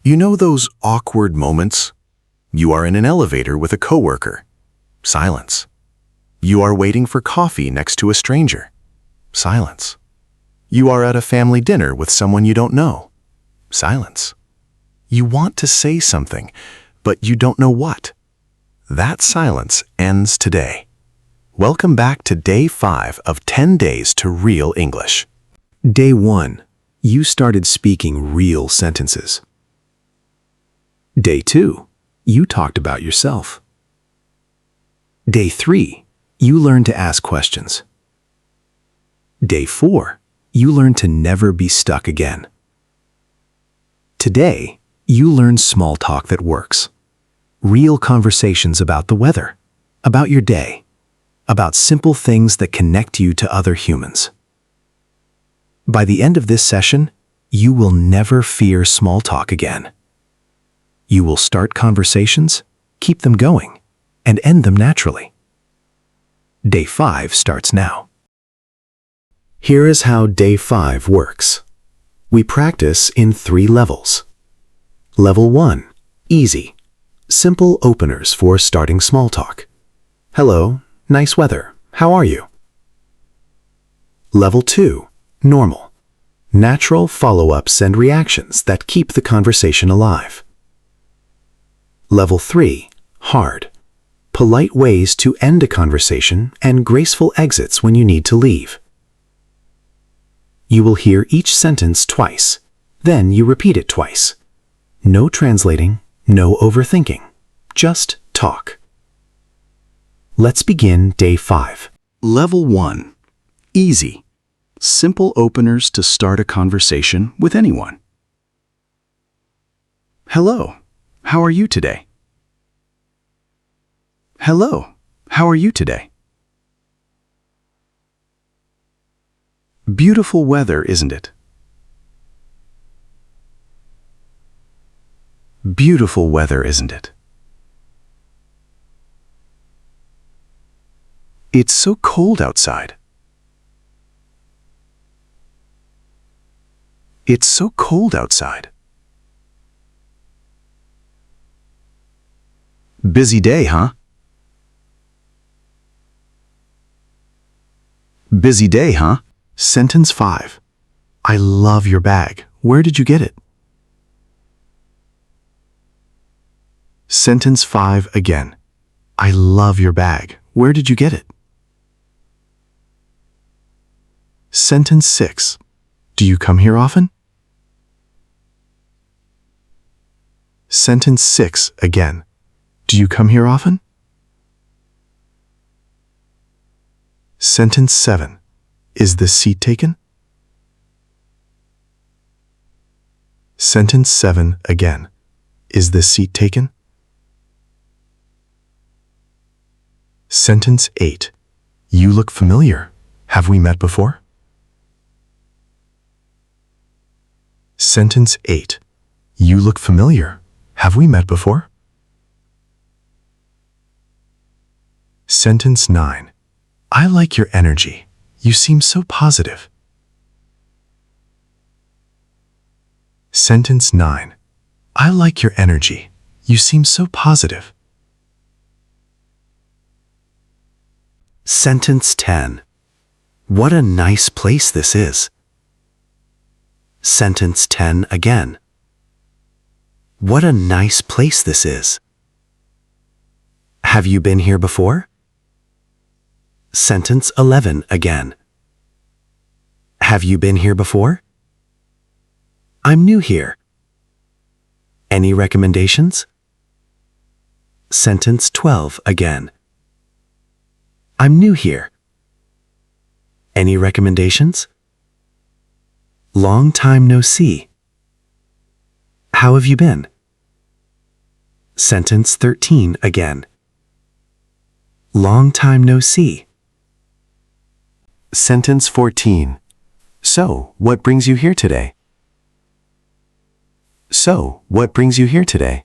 You know those awkward moments? You are in an elevator with a coworker. Silence. You are waiting for coffee next to a stranger. Silence. You are at a family dinner with someone you don't know. Silence. You want to say something, but you don't know what. That silence ends today. Welcome back to Day 5 of 10 Days to Real English. Day 1. You started speaking real sentences. Day 2. You talked about yourself. Day 3. You learned to ask questions. Day 4. You learned to never be stuck again. Today, you learned small talk that works. Real conversations about the weather, about your day, about simple things that connect you to other humans. By the end of this session, you will never fear small talk again. You will start conversations, keep them going, and end them naturally. Day 5 starts now. Here is how Day 5 works. We practice in 3 levels. Level 1, easy. Simple openers for starting small talk. Hello, nice weather, how are you? Level 2, normal. Natural follow-ups and reactions that keep the conversation alive. Level 3, hard. Polite ways to end a conversation and graceful exits when you need to leave. You will hear each sentence twice. Then you repeat it twice. No translating, no overthinking. Just talk. Let's begin Day 5. Level 1. Easy. Simple openers to start a conversation with anyone. Hello, how are you today? Hello, how are you today? Beautiful weather, isn't it? Beautiful weather, isn't it? It's so cold outside. It's so cold outside. Busy day, huh? Busy day, huh? Sentence 5. I love your bag. Where did you get it? Sentence 5 again. I love your bag. Where did you get it? Sentence 6. Do you come here often? Sentence 6 again. Do you come here often? Sentence 7. Is this seat taken? Sentence 7 again. Is this seat taken? Sentence 8. You look familiar. Have we met before? Sentence 8. You look familiar. Have we met before? Sentence 9. I like your energy. You seem so positive. Sentence 9. I like your energy. You seem so positive. Sentence 10. What a nice place this is. Sentence 10 again. What a nice place this is. Have you been here before? Sentence 11 again. Have you been here before? I'm new here. Any recommendations? Sentence 12 again. I'm new here. Any recommendations? Long time no see. How have you been? Sentence 13 again. Long time no see. Sentence 14. So, what brings you here today? So, what brings you here today?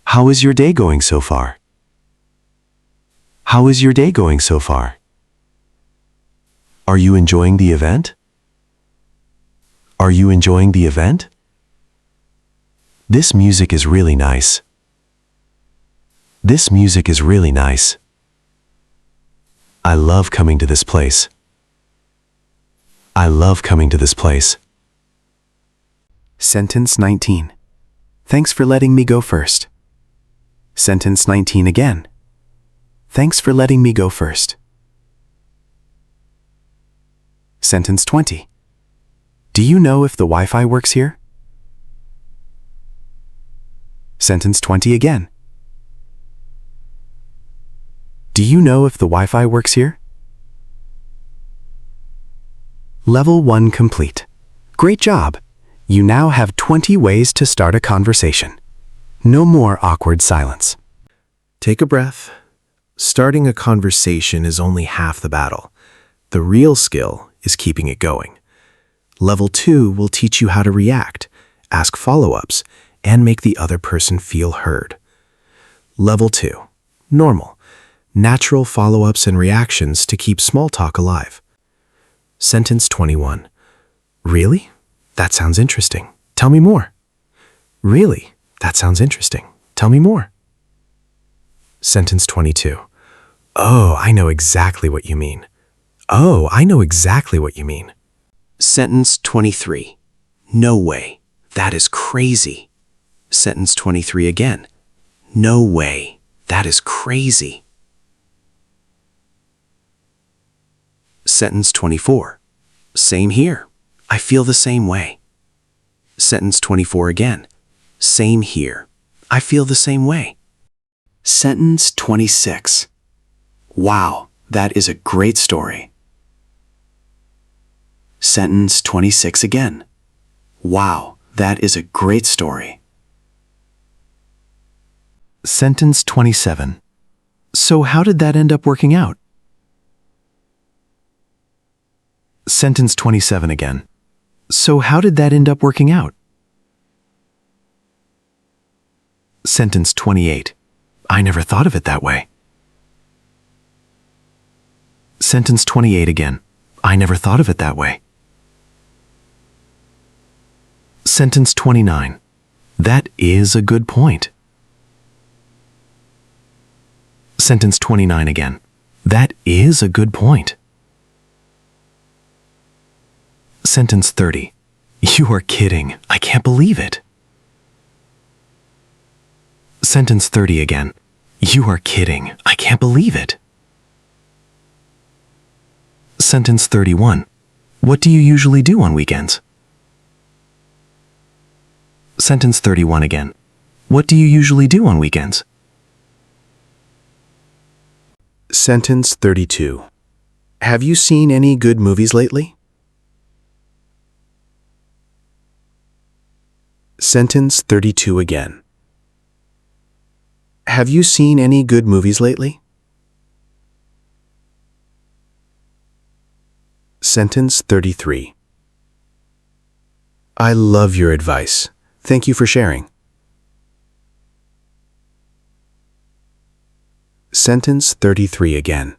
How is your day going so far? How is your day going so far? Are you enjoying the event? Are you enjoying the event? This music is really nice. This music is really nice. I love coming to this place. I love coming to this place. Sentence 19. Thanks for letting me go first. Sentence 19 again. Thanks for letting me go first. Sentence 20. Do you know if the Wi-Fi works here? Sentence 20 again. Do you know if the Wi-Fi works here? Level 1 complete. Great job! You now have 20 ways to start a conversation. No more awkward silence. Take a breath. Starting a conversation is only half the battle. The real skill is keeping it going. Level 2 will teach you how to react, ask follow-ups, and make the other person feel heard. Level 2. Normal. Natural follow-ups and reactions to keep small talk alive. Sentence 21. Really? That sounds interesting. Tell me more. Really? That sounds interesting. Tell me more. Sentence 22. Oh, I know exactly what you mean. Oh, I know exactly what you mean. Sentence 23. No way. That is crazy. Sentence 23 again. No way. That is crazy. Sentence 24. Same here. I feel the same way. Sentence 24 again. Same here. I feel the same way. Sentence 26. Wow, that is a great story. Sentence 26 again. Wow, that is a great story. Sentence 27. So how did that end up working out? Sentence 27 again. So how did that end up working out? Sentence 28. I never thought of it that way. Sentence 28 again. I never thought of it that way. Sentence 29. That is a good point. Sentence 29 again. That is a good point. Sentence 30. You are kidding. I can't believe it. Sentence 30 again. You are kidding. I can't believe it. Sentence 31. What do you usually do on weekends? Sentence 31 again. What do you usually do on weekends? Sentence 32. Have you seen any good movies lately? Sentence 32 again. Have you seen any good movies lately? Sentence 33. I love your advice. Thank you for sharing. Sentence 33 again.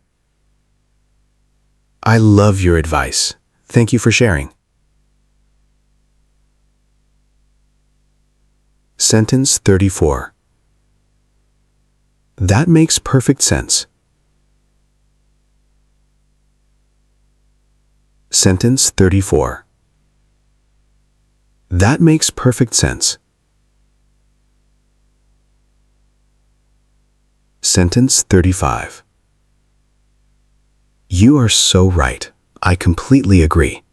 I love your advice. Thank you for sharing. Sentence 34. That makes perfect sense. Sentence 34. That makes perfect sense. Sentence 35. You are so right. I completely agree.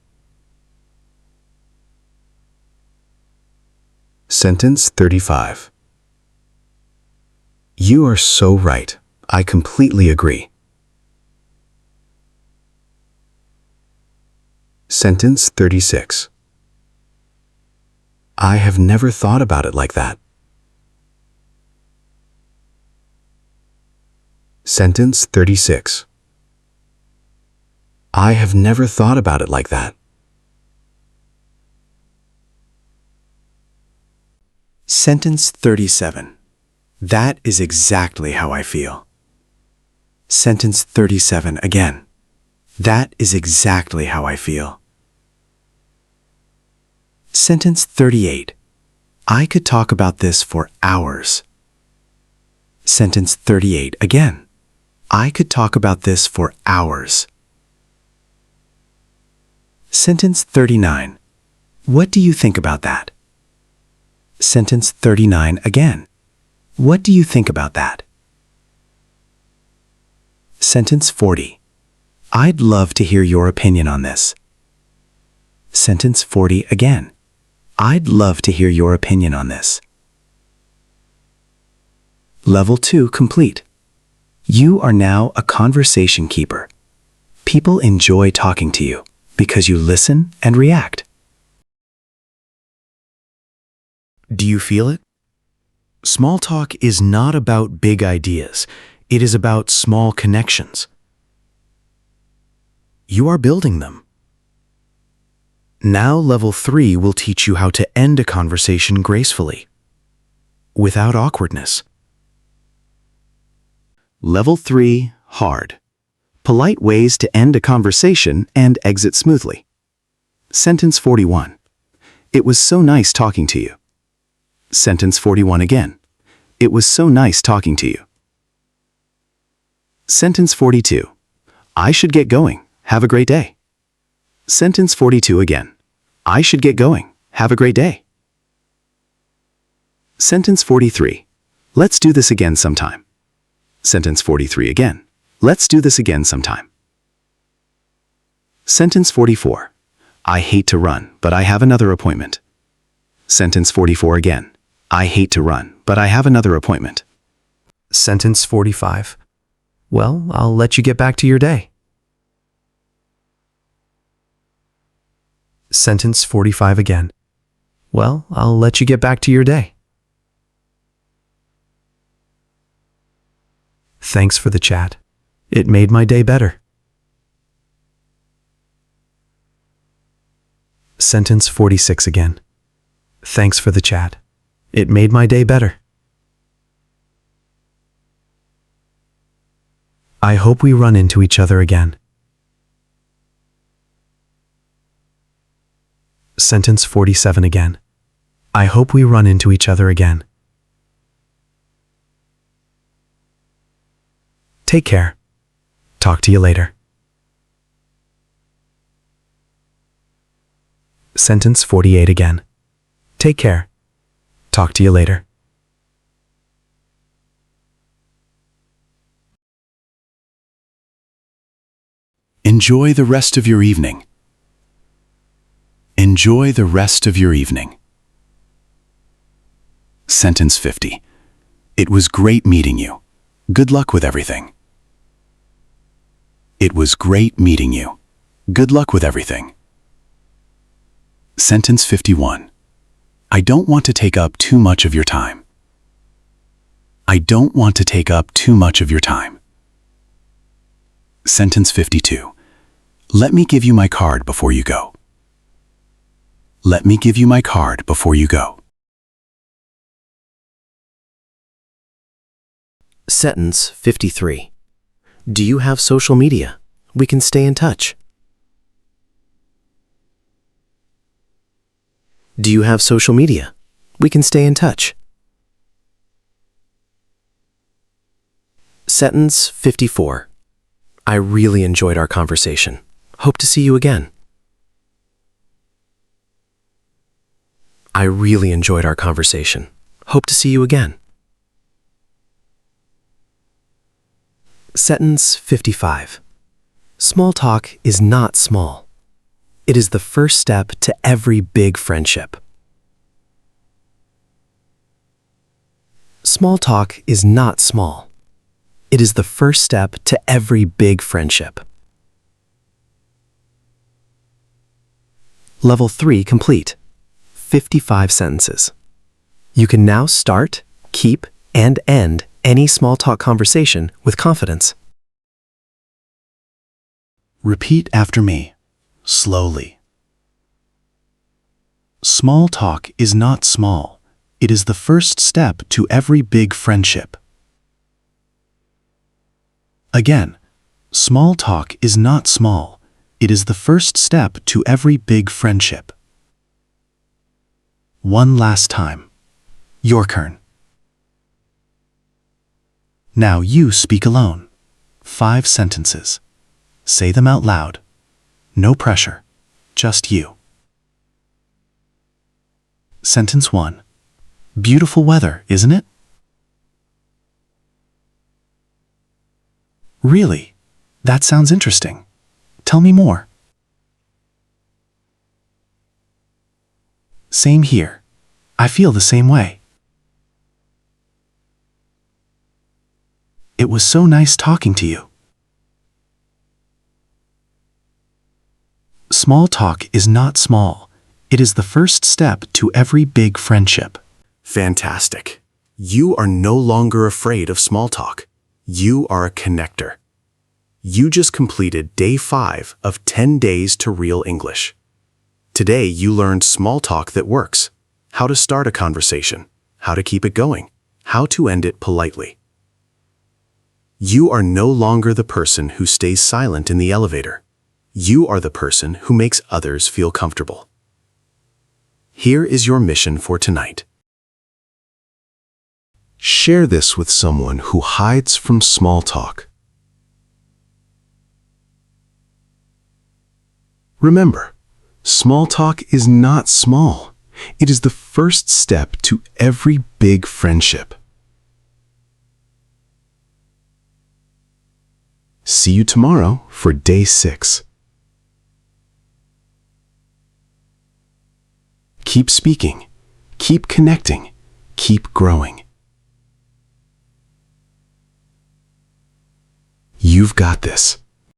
Sentence 35. You are so right. I completely agree. Sentence 36. I have never thought about it like that. Sentence 36. I have never thought about it like that. Sentence 37. That is exactly how I feel. Sentence 37 again. That is exactly how I feel. Sentence 38. I could talk about this for hours. Sentence 38 again. I could talk about this for hours. Sentence 39. What do you think about that? Sentence 39 again. What do you think about that? Sentence 40. I'd love to hear your opinion on this. Sentence 40 again. I'd love to hear your opinion on this. Level 2 complete. You are now a conversation keeper. People enjoy talking to you because you listen and react. Do you feel it? Small talk is not about big ideas. It is about small connections. You are building them. Now level 3 will teach you how to end a conversation gracefully, without awkwardness. Level 3, hard. Polite ways to end a conversation and exit smoothly. Sentence 41. It was so nice talking to you. Sentence 41 again. It was so nice talking to you. Sentence 42. I should get going. Have a great day. Sentence 42 again. I should get going. Have a great day. Sentence 43. Let's do this again sometime. Sentence 43 again. Let's do this again sometime. Sentence 44. I hate to run, but I have another appointment. Sentence 44 again. I hate to run, but I have another appointment. Sentence 45. Well, I'll let you get back to your day. Sentence 45 again. Well, I'll let you get back to your day. Thanks for the chat. It made my day better. Sentence 46 again. Thanks for the chat. It made my day better. I hope we run into each other again. Sentence 47 again. I hope we run into each other again. Take care. Talk to you later. Sentence 48 again. Take care. Talk to you later. Enjoy the rest of your evening. Enjoy the rest of your evening. Sentence 50. It was great meeting you. Good luck with everything. It was great meeting you. Good luck with everything. Sentence 51. I don't want to take up too much of your time. I don't want to take up too much of your time. Sentence 52. Let me give you my card before you go. Let me give you my card before you go. Sentence 53. Do you have social media? We can stay in touch. Do you have social media? We can stay in touch. Sentence 54. I really enjoyed our conversation. Hope to see you again. I really enjoyed our conversation. Hope to see you again. Sentence 55. Small talk is not small. It is the first step to every big friendship. Small talk is not small. It is the first step to every big friendship. Level 3 complete. 55 sentences. You can now start, keep, and end any small talk conversation with confidence. Repeat after me, slowly. Small talk is not small. It is the first step to every big friendship. Again, small talk is not small. It is the first step to every big friendship. One last time. Your turn. Now you speak alone. 5 sentences. Say them out loud. No pressure. Just you. Sentence 1. Beautiful weather, isn't it? Really? That sounds interesting. Tell me more. Same here. I feel the same way. It was so nice talking to you. Small talk is not small. It is the first step to every big friendship. Fantastic. You are no longer afraid of small talk. You are a connector. You just completed day 5 of 10 days to real English. Today you learned small talk that works, how to start a conversation, how to keep it going, how to end it politely. You are no longer the person who stays silent in the elevator. You are the person who makes others feel comfortable. Here is your mission for tonight. Share this with someone who hides from small talk. Remember, small talk is not small. It is the first step to every big friendship. See you tomorrow for day 6. Keep speaking, keep connecting, keep growing. You've got this.